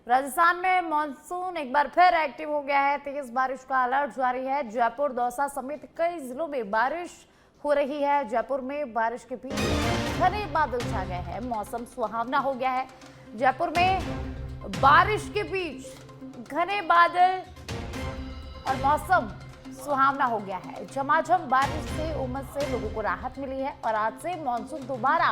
राजस्थान में मॉनसून एक बार फिर एक्टिव हो गया है। तेज बारिश का अलर्ट जारी है। जयपुर, दौसा समेत कई जिलों में बारिश हो रही है। जयपुर में बारिश के बीच घने बादल छा गए हैं। मौसम सुहावना हो गया है। जयपुर में बारिश के बीच घने बादल और मौसम सुहावना हो गया है। झमाझम बारिश से उमस से लोगों को राहत मिली है और आज से मानसून दोबारा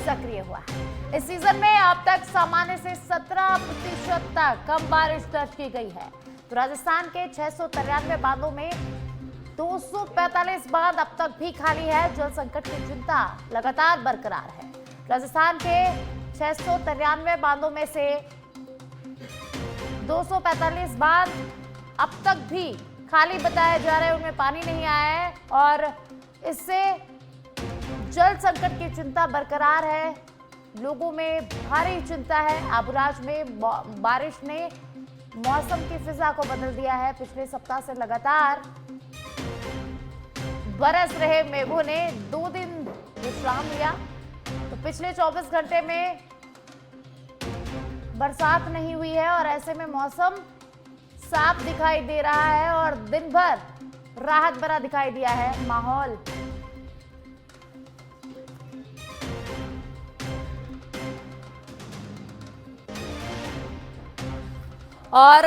सक्रिय हुआ है। इस सीजन में अब तक सामान्य से 17% तक कम बारिश दर्ज की गई है। तो राजस्थान के 693 बांधों में 245 बांध अब तक भी खाली है। जल संकट की चिंता लगातार बरकरार है। राजस्थान के 693 बांधों में से 245 बांध अब तक भी खाली बताए जा रहे हैं, उनमें पानी नहीं आया है और इससे जल संकट की चिंता बरकरार है। लोगों में भारी चिंता है। आबुराज में बारिश ने मौसम की फिजा को बदल दिया है। पिछले सप्ताह से लगातार बरस रहे मेघों ने 2 दिन विश्राम लिया। तो पिछले 24 घंटे में बरसात नहीं हुई है और ऐसे में मौसम साफ दिखाई दे रहा है और दिन भर राहत भरा दिखाई दिया है माहौल। और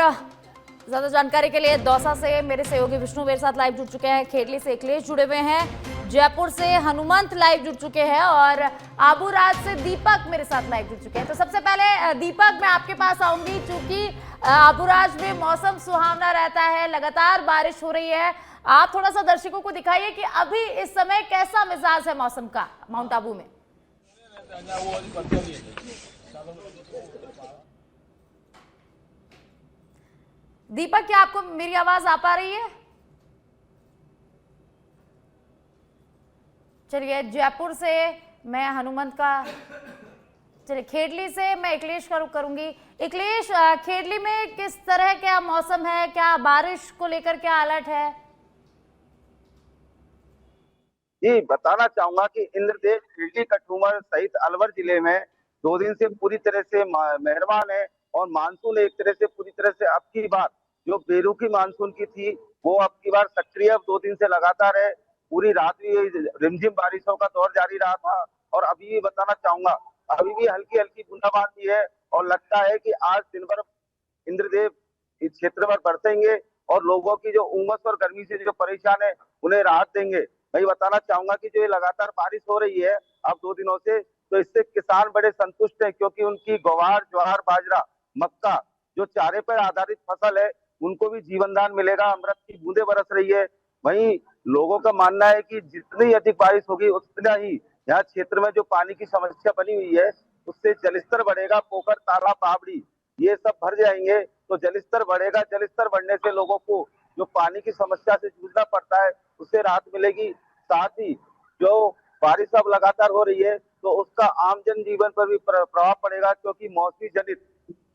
ज्यादा जानकारी के लिए दौसा से मेरे सहयोगी विष्णु मेरे साथ लाइव जुड़ चुके हैं। खेडली से अखिलेश जुड़े हुए हैं। जयपुर से हनुमंत लाइव जुड़ चुके हैं और आबूराज से दीपक मेरे साथ लाइव जुड़ चुके हैं। तो सबसे पहले दीपक, मैं आपके पास आऊंगी क्योंकि आबूराज में मौसम सुहावना रहता है, लगातार बारिश हो रही है। आप थोड़ा सा दर्शकों को दिखाइए कि अभी इस समय कैसा मिजाज है मौसम का माउंट आबू में। दीपक, क्या आपको मेरी आवाज आ पा रही है? चलिए, जयपुर से मैं हनुमंत का, चलिए खेडली से मैं अखिलेश का रुख करूंगी। अखिलेश, खेडली में किस तरह क्या मौसम है? क्या बारिश को लेकर क्या अलर्ट है? जी, बताना चाहूंगा कि इंद्रदेव खेडली, कठुआ सहित अलवर जिले में 2 दिन से पूरी तरह से मेहरबान है और मानसून एक तरह से पूरी तरह से अब की बार जो बेरुखी मानसून की थी वो अब की बार सक्रिय 2 दिन से लगातार है। पूरी रात भी रिमझिम बारिशों का दौर जारी रहा था और अभी भी बताना चाहूंगा अभी भी हल्की हल्की बूंदाबांदी है और लगता है कि आज दिन भर इंद्रदेव इस क्षेत्र पर बरसेंगे और लोगों की जो उमस और गर्मी से जो परेशान है उन्हें राहत देंगे। मैं बताना चाहूंगा कि जो ये लगातार बारिश हो रही है अब 2 दिनों से, तो इससे किसान बड़े संतुष्ट हैं क्योंकि उनकी ग्वार, ज्वार, बाजरा, मक्का जो चारे पर आधारित फसल है उनको भी जीवनदान मिलेगा। अमृत की बूंदे बरस रही है। वहीं लोगों का मानना है कि जितनी अधिक बारिश होगी उतना ही यहाँ क्षेत्र में जो पानी की समस्या बनी हुई है उससे जलस्तर बढ़ेगा। पोखर, तालाब, बावड़ी ये सब भर जाएंगे तो जलस्तर बढ़ेगा। जलस्तर बढ़ने से लोगों को जो पानी की समस्या से जूझना पड़ता है उससे राहत मिलेगी। साथ ही जो बारिश अब लगातार हो रही है तो उसका आम जन जीवन पर भी प्रभाव पड़ेगा क्योंकि मौसमी जनित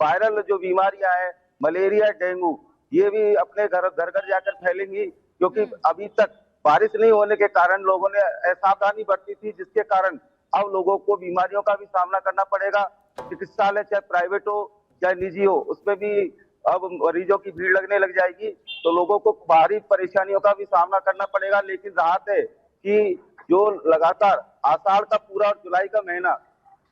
वायरल जो बीमारियां हैं, मलेरिया, डेंगू, ये भी अपने घर घर जाकर फैलेंगी क्योंकि अभी तक बारिश नहीं होने के कारण लोगों ने असावधानी बरती थी जिसके कारण अब लोगों को बीमारियों का भी सामना करना पड़ेगा। चिकित्सालय चाहे प्राइवेट हो चाहे निजी हो उसमें भी अब मरीजों की भीड़ लगने लग जाएगी तो लोगों को भारी परेशानियों का भी सामना करना पड़ेगा। लेकिन राहत है कि जो लगातार आषाढ़ का पूरा और जुलाई का महीना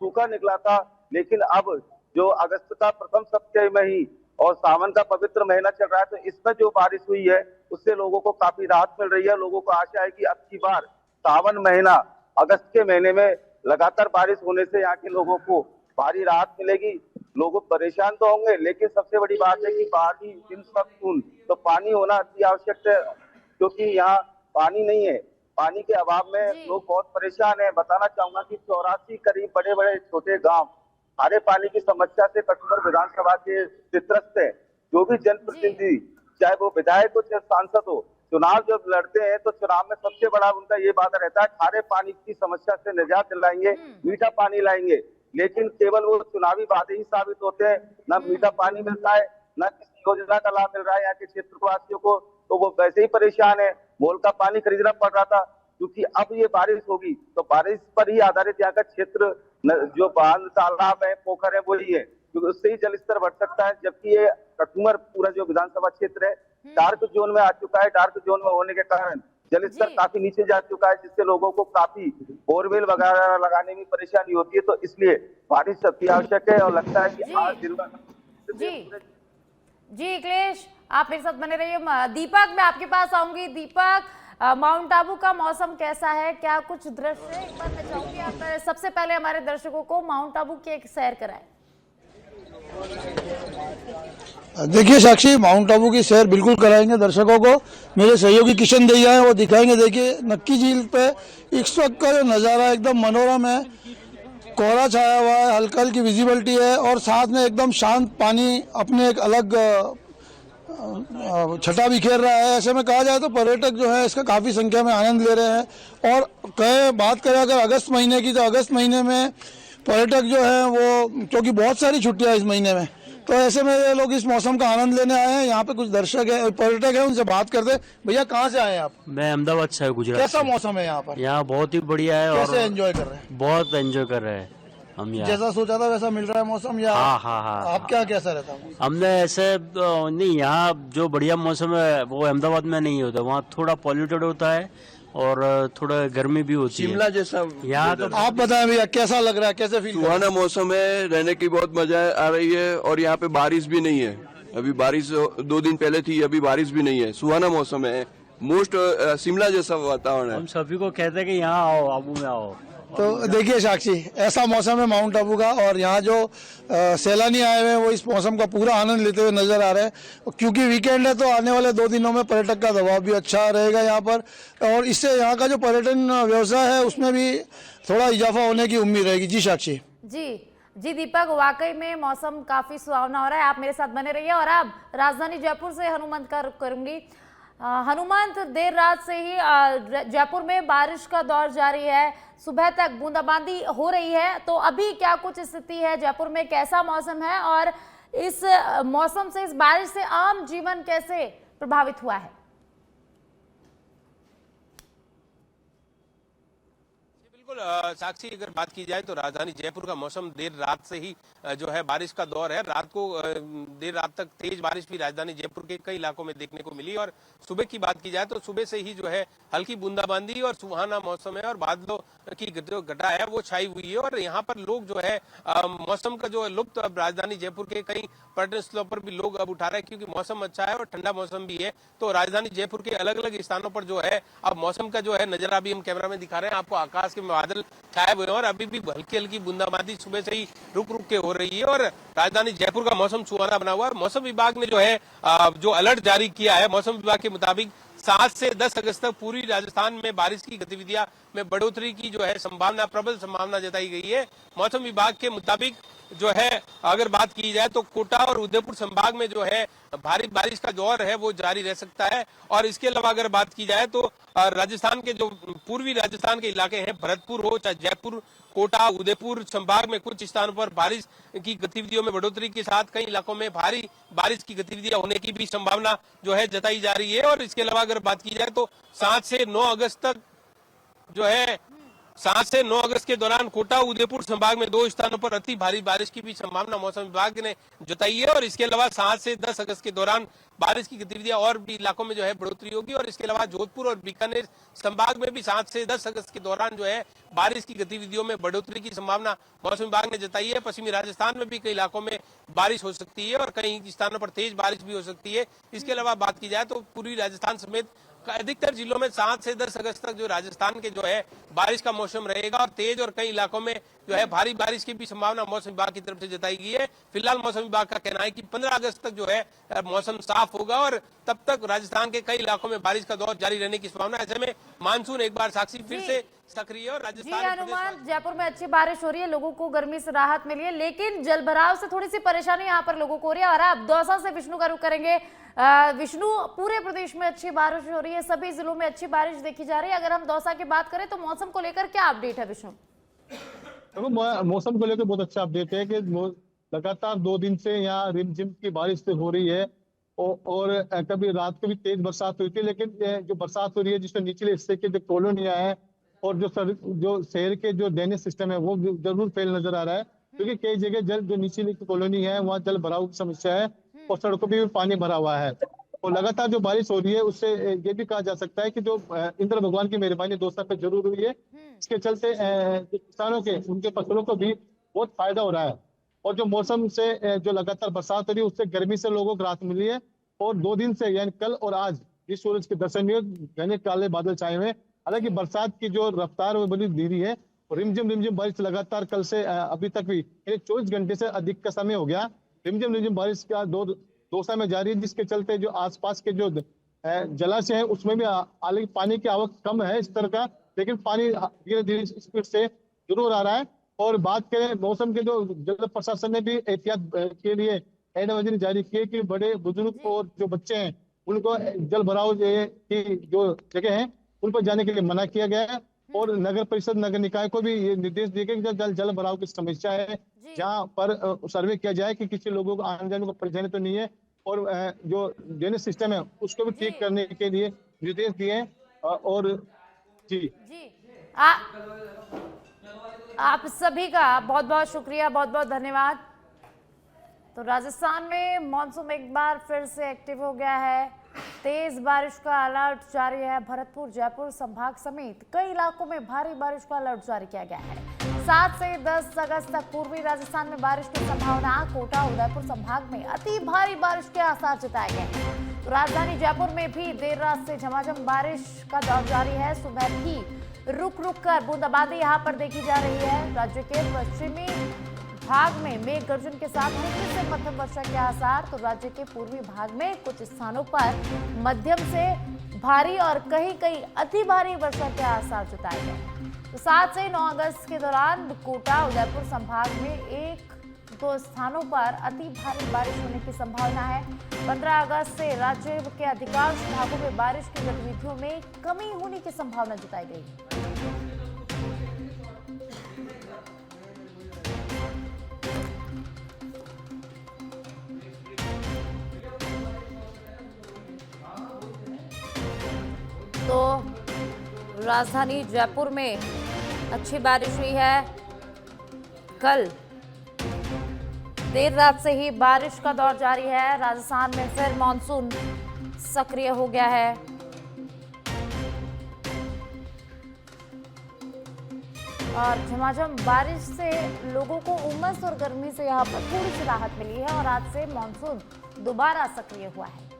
सूखा निकला था लेकिन अब जो अगस्त का प्रथम सप्ताह में ही और सावन का पवित्र महीना चल रहा है तो इसमें जो बारिश हुई है उससे लोगों को काफी राहत मिल रही है। लोगों को आशा है कि अब की बार सावन महीना, अगस्त के महीने में लगातार बारिश होने से यहाँ के लोगों को भारी राहत मिलेगी। लोग परेशान तो होंगे लेकिन सबसे बड़ी बात है कि पानी दिन सब खून, तो पानी होना अति आवश्यक है क्योंकि यहाँ पानी नहीं है। पानी के अभाव में लोग बहुत परेशान है। बताना चाहूंगा कि 84 करीब बड़े बड़े छोटे गांव खारे पानी की समस्या से कठुआ विधानसभा के चित्रस्त है। जो भी जनप्रतिनिधि चाहे वो विधायक हो चाहे सांसद हो, चुनाव जब लड़ते हैं तो चुनाव में सबसे बड़ा उनका ये वादा रहता है खारे पानी की समस्या से निजात दिलाएंगे, मीठा पानी लाएंगे। लेकिन केवल वो चुनावी वादे ही साबित होते हैं। न मीठा पानी मिलता है, न किसी योजना का लाभ मिल रहा है यहाँ के क्षेत्रवासियों को, तो वो वैसे ही परेशान है। मोल का पानी खरीदना पड़ रहा था क्योंकि अब ये बारिश होगी तो बारिश पर ही आधारित यहाँ का क्षेत्र, जो बांध, तालाब है, पोखर है, वही है। क्योंकि उससे ही जल स्तर बढ़ सकता है। जबकि ये कटुमर पूरा जो विधानसभा क्षेत्र है डार्क जोन में आ चुका है। डार्क जोन में होने के कारण जल स्तर जी काफी नीचे जा चुका है, जिससे लोगों को काफी बोरवेल वगैरह लगाने में परेशानी होती है। तो इसलिए बारिश अति आवश्यक है और लगता है कि जी आज दिन भर जी जी अखिलेश, आप मेरे साथ बने रहिए। दीपक, मैं आपके पास आऊंगी। दीपक, माउंट आबू का मौसम कैसा है, क्या कुछ दृश्य है? एक बार मैं चाहूंगी आप सबसे पहले हमारे दर्शकों को माउंट आबू की एक सैर कराएं। देखिए साक्षी, माउंट आबू की सैर बिल्कुल कराएंगे दर्शकों को। मेरे सहयोगी किशन दैया है, वो दिखाएंगे। देखिए नक्की झील पे इस वक्त का जो नज़ारा एकदम मनोरम है। कोहरा छाया हुआ है, हल्की हल्की विजिबिलिटी है और साथ में एकदम शांत पानी अपने एक अलग छटा बिखेर रहा है। ऐसे में कहा जाए तो पर्यटक जो है इसका काफ़ी संख्या में आनंद ले रहे हैं। और बात करें अगर अगस्त महीने की, तो अगस्त महीने में पर्यटक जो है वो, क्योंकि बहुत सारी छुट्टियां इस महीने में, तो ऐसे में ये लोग इस मौसम का आनंद लेने आए हैं। यहाँ पे कुछ दर्शक है, पर्यटक है, उनसे बात करते हैं। भैया कहाँ से आए हैं आप? मैं अहमदाबाद से हूँ, गुजरात कैसा से। मौसम है यहाँ पर? यहाँ बहुत ही बढ़िया है और कैसे एंजॉय कर रहे हैं? बहुत एंजॉय कर रहे हैं हम यहाँ। जैसा सोचा था वैसा मिल रहा है मौसम, या हाँ हाँ हाँ। आप क्या कैसा रहता है? हमने ऐसे नहीं, यहाँ जो बढ़िया मौसम है वो अहमदाबाद में नहीं होता। वहाँ थोड़ा पॉल्यूटेड होता है और थोड़ा गर्मी भी होती है। शिमला जैसा यहाँ तो आप बताएं भैया कैसा लग रहा है, कैसे फील कर रहे हैं? सुहाना मौसम है, रहने की बहुत मजा आ रही है। और यहाँ पे बारिश भी नहीं है। अभी बारिश 2 दिन पहले थी, अभी बारिश भी नहीं है। सुहाना मौसम है, मोस्ट शिमला जैसा वातावरण है। हम सभी को कहते हैं कि यहाँ आओ, आबू में आओ। तो देखिए साक्षी, ऐसा मौसम है माउंट आबू का, और यहाँ जो सैलानी आए हुए हैं वो इस मौसम का पूरा आनंद लेते हुए नजर आ रहे हैं। क्योंकि वीकेंड है तो आने वाले 2 दिनों में पर्यटक का दबाव भी अच्छा रहेगा यहाँ पर, और इससे यहाँ का जो पर्यटन व्यवसाय है उसमें भी थोड़ा इजाफा होने की उम्मीद रहेगी। जी साक्षी। जी दीपक, वाकई में मौसम काफी सुहावना हो रहा है। आप मेरे साथ बने रहिए। और अब राजधानी जयपुर से हनुमंत का रुख करूंगी। हनुमंत, देर रात से ही जयपुर में बारिश का दौर जारी है, सुबह तक बूंदाबांदी हो रही है। तो अभी क्या कुछ स्थिति है जयपुर में, कैसा मौसम है, और इस मौसम से, इस बारिश से आम जीवन कैसे प्रभावित हुआ है? साक्षी, अगर बात की जाए तो राजधानी जयपुर का मौसम देर रात से ही जो है बारिश का दौर है। रात को देर रात तक तेज बारिश भी राजधानी जयपुर के कई इलाकों में देखने को मिली। और सुबह की बात की जाए तो सुबह से ही जो है हल्की बूंदाबांदी और सुहाना मौसम है और बादलों की जो घटा है वो छाई हुई है। और यहाँ पर लोग जो है मौसम का जो लुत्फ अब राजधानी जयपुर के कई पर्यटन स्थलों पर भी लोग अब उठा रहे हैं, क्योंकि मौसम अच्छा है और ठंडा मौसम भी है। तो राजधानी जयपुर के अलग अलग स्थानों पर जो है अब मौसम का जो है नजारा भी हम कैमरा में दिखा रहे हैं आपको। आकाश के बादल छाए हुए हैं और अभी भी हल्की हल्की बूंदाबांदी सुबह से ही रुक रुक के हो रही है। और राजधानी जयपुर का मौसम सुहाना बना हुआ है। मौसम विभाग ने जो है जो अलर्ट जारी किया है, मौसम विभाग के मुताबिक 7 से 10 अगस्त तक पूरी राजस्थान में बारिश की गतिविधियां में बढ़ोतरी की जो है संभावना, प्रबल संभावना जताई गई है। मौसम विभाग के मुताबिक जो है अगर बात की जाए तो कोटा और उदयपुर संभाग में जो है भारी बारिश का दौर है वो जारी रह सकता है। और इसके अलावा अगर बात की जाए तो राजस्थान के जो पूर्वी राजस्थान के इलाके हैं, भरतपुर हो चाहे जयपुर, कोटा, उदयपुर संभाग में कुछ स्थानों पर बारिश की गतिविधियों में बढ़ोतरी के साथ कई इलाकों में भारी बारिश की गतिविधियां होने की भी संभावना जो है जताई जा रही है। और इसके अलावा अगर बात की जाए तो 7 से 9 अगस्त तक जो है 7 से 9 अगस्त के दौरान कोटा, उदयपुर संभाग में 2 स्थानों पर अति भारी बारिश की भी संभावना मौसम विभाग ने जताई है। और इसके अलावा 7 से 10 अगस्त के दौरान बारिश की गतिविधियां और भी इलाकों में जो है बढ़ोतरी होगी। और इसके अलावा जोधपुर और बीकानेर संभाग में भी 7 से 10 अगस्त के दौरान जो है बारिश की गतिविधियों में बढ़ोतरी की संभावना मौसम विभाग ने जताई है। पश्चिमी राजस्थान में भी कई इलाकों में बारिश हो सकती है और कई स्थानों पर तेज बारिश भी हो सकती है। इसके अलावा बात की जाए तो पूर्वी राजस्थान समेत अधिकतर जिलों में 7 से 10 अगस्त तक जो राजस्थान के जो है बारिश का मौसम रहेगा और तेज और कई इलाकों में जो है भारी बारिश की भी संभावना मौसम विभाग की तरफ से जताई गई है। फिलहाल मौसम विभाग का कहना है कि 15 अगस्त तक जो है मौसम साफ होगा और तब तक राजस्थान के कई इलाकों में बारिश का दौर जारी रहने की संभावना है। ऐसे में मानसून एक बार साक्षी फिर से सक्रिय और राजस्थान हनुमान, जयपुर में अच्छी बारिश हो रही है, लोगों को गर्मी से राहत मिली है, लेकिन जलभराव से थोड़ी सी परेशानी यहाँ पर लोगों को हो रही है। और अब दौसा से विष्णु का रुख करेंगे। विष्णु, पूरे प्रदेश में अच्छी बारिश हो रही है, सभी जिलों में अच्छी बारिश देखी जा रही है। अगर हम दौसा की बात करें तो मौसम को लेकर क्या अपडेट है विष्णु? देखो, मौसम को लेकर बहुत अच्छा अपडेट है कि लगातार 2 दिन से यहाँ रिमझिम की बारिश हो रही है और कभी रात को भी तेज बरसात हुई थी। लेकिन जो बरसात हो रही है जिसमें निचले हिस्से के जो कॉलोनियां हैं और जो शहर के जो ड्रेनेज सिस्टम है वो जरूर फेल नजर आ रहा है। क्योंकि कई जगह जल जो निचली कॉलोनी है वहाँ जल भराव की समस्या है और सड़कों पे भी पानी भरा हुआ है। और लगातार जो बारिश हो रही है उससे ये भी कहा जा सकता है कि जो इंद्र भगवान की मेहरबानी 2 साल पे जरूर हुई है। इसके चलते जो किसानों के उनके फसलों को भी बहुत फायदा हो रहा है। और जो मौसम से जो लगातार बरसात हो रही है उससे गर्मी से लोगों को राहत मिली है। और 2 दिन से यानी कल और आज भी सूरज के दर्शन हुए, घने काले बादल छाए हुए। हालांकि बरसात की जो रफ्तार है वो बड़ी धीरे है और रिमझिम बारिश लगातार कल से अभी तक भी 24 घंटे से अधिक का समय हो गया। रिमझिम बारिश का दौसा में जारी है, जिसके चलते जो आसपास के जो जलाशय है उसमें भी हालांकि पानी की आवक कम है इस तरह का, लेकिन पानी धीरे धीरे स्पीड से जरूर आ रहा है। और बात करें मौसम के, जो जल प्रशासन ने भी एहतियात के लिए एडवाइजरी जारी की है कि बड़े बुजुर्ग और जो बच्चे हैं उनको जल भराव की जो जगह है उन पर जाने के लिए मना किया गया है। और नगर परिषद नगर निकाय को भी ये निर्देश दिए गए कि जल भराव की समस्या है जहाँ पर सर्वे किया जाए कि किसी लोगों को आने जाने को परेशानी तो नहीं है। और जो ड्रेनेज सिस्टम है उसको भी ठीक करने के लिए निर्देश दिए हैं। और जी आप सभी का बहुत बहुत शुक्रिया, बहुत बहुत धन्यवाद। तो राजस्थान में मॉनसून एक बार फिर से एक्टिव हो गया है। तेज बारिश का अलर्ट जारी है। भरतपुर जयपुर संभाग समेत कई इलाकों में भारी बारिश का अलर्ट जारी किया गया है। 7 से 10 अगस्त तक पूर्वी राजस्थान में बारिश की संभावना। कोटा उदयपुर संभाग में अति भारी बारिश के आसार जताए गए हैं। तो राजधानी जयपुर में भी देर रात से झमाझम बारिश का दौर जारी है। सुबह भी रुक रुक कर बूंदाबांदी यहाँ पर देखी जा रही है। राज्य के पश्चिमी भाग में मेघ गर्जन के साथ हल्की से मध्यम वर्षा के आसार। तो राज्य के पूर्वी भाग में कुछ स्थानों पर मध्यम से भारी और कहीं कहीं अति भारी वर्षा के आसार जताए गए। तो 7 से 9 अगस्त के दौरान कोटा उदयपुर संभाग में 1-2 स्थानों पर अति भारी बारिश होने की संभावना है। 15 अगस्त से राज्य के अधिकांश भागों में बारिश की गतिविधियों में कमी होने की संभावना जताई गई। तो राजधानी जयपुर में अच्छी बारिश हुई है। कल देर रात से ही बारिश का दौर जारी है। राजस्थान में फिर मॉनसून सक्रिय हो गया है। और झमाझम बारिश से लोगों को उमस और गर्मी से यहाँ पर थोड़ी सी राहत मिली है और आज से मॉनसून दोबारा सक्रिय हुआ है।